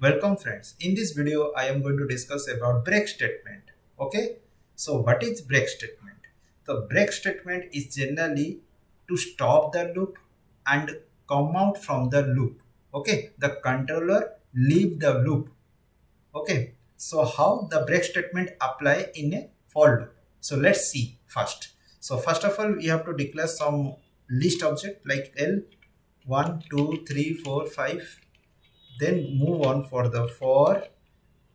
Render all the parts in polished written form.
Welcome friends. In this video, I am going to discuss about break statement. Okay. So what is break statement? The break statement is generally to stop the loop and come out from the loop. Okay. The controller leave the loop. Okay. So how the break statement apply in a for loop? So let's see first. So first of all, we have to declare some list object like L 1, 2, 3, 4, 5. Then move on for the for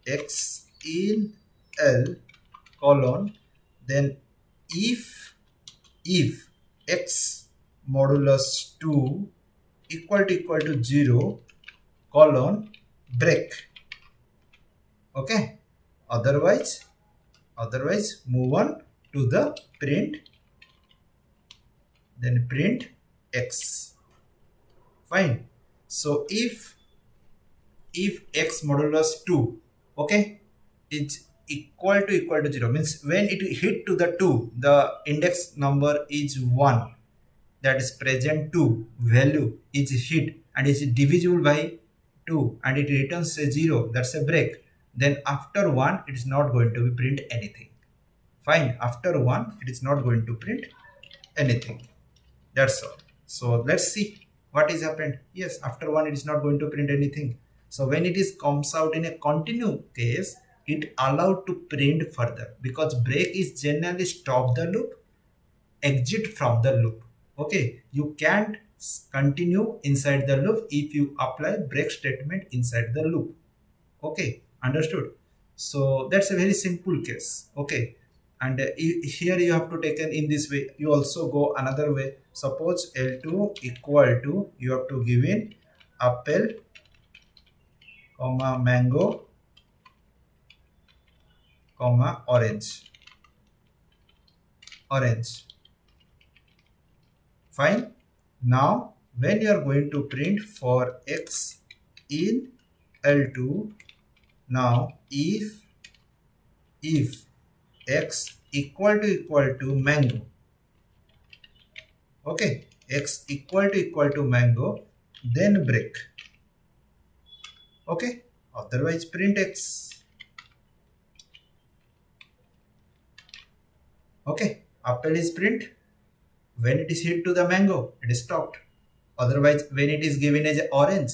x in L colon, then if x modulus 2 equal to 0 colon break. Okay, otherwise move on to the print, then print x. Fine. So if x modulus 2, okay, is equal to 0, means when it hit to the 2, the index number is 1, that is present 2 value is hit and is divisible by 2 and it returns a 0, that's a break. Then after 1 it is not going to be print anything. Fine, after 1 it is not going to print anything. That's all. So let's see what is happened. Yes, after 1 it is not going to print anything. So when it is comes out in a continue case, it allowed to print further, because break is generally stop the loop, exit from the loop. Okay, you can't continue inside the loop if you apply break statement inside the loop. Okay, understood? So that's a very simple case. Okay, and here you have to take it in this way. You also go another way. Suppose L2 equal to, you have to give in apple comma mango comma orange. Fine. Now when you are going to print for x in L2, now if x equal to mango, okay, x equal to mango, then break. Okay, otherwise print x. Okay, apple is print. When it is hit to the mango, it is stopped. Otherwise, when it is given as orange,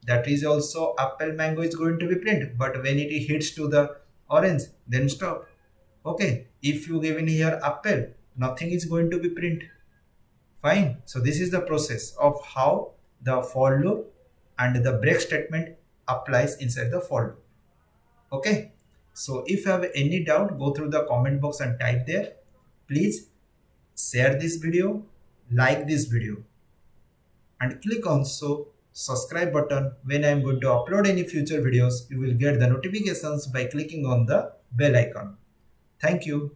that is also apple mango is going to be print. But when it hits to the orange, then stop. Okay, if you given here apple, nothing is going to be print. Fine. So this is the process of how the for loop and the break statement applies inside the for loop. Okay. So if you have any doubt, go through the comment box and type there. Please share this video, like this video, and click also subscribe button. When I am going to upload any future videos, you will get the notifications by clicking on the bell icon. Thank you.